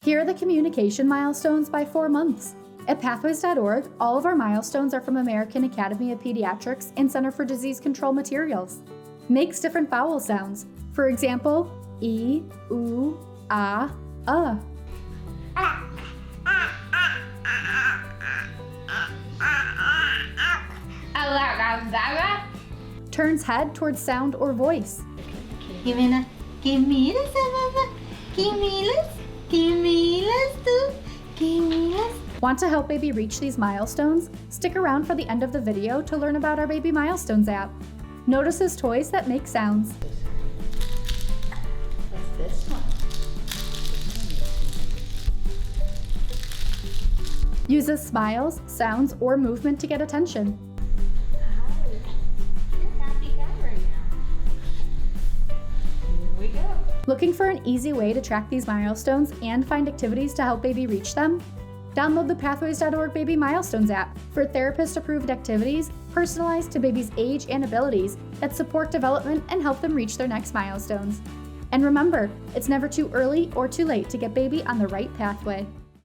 Here are the communication milestones by 4 months. At pathways.org, all of our milestones are from American Academy of Pediatrics and Center for Disease Control materials. Makes different vowel sounds. For example, E, U, A, turns head towards sound or voice. Want to help baby reach these milestones? Stick around for the end of the video to learn about our Baby Milestones app. Notices toys that make sounds. What's this one? Uses smiles, sounds, or movement to get attention. You're a happy guy right now. Here we go. Looking for an easy way to track these milestones and find activities to help baby reach them? Download the Pathways.org Baby Milestones app for therapist-approved activities personalized to baby's age and abilities that support development and help them reach their next milestones. And remember, it's never too early or too late to get baby on the right pathway.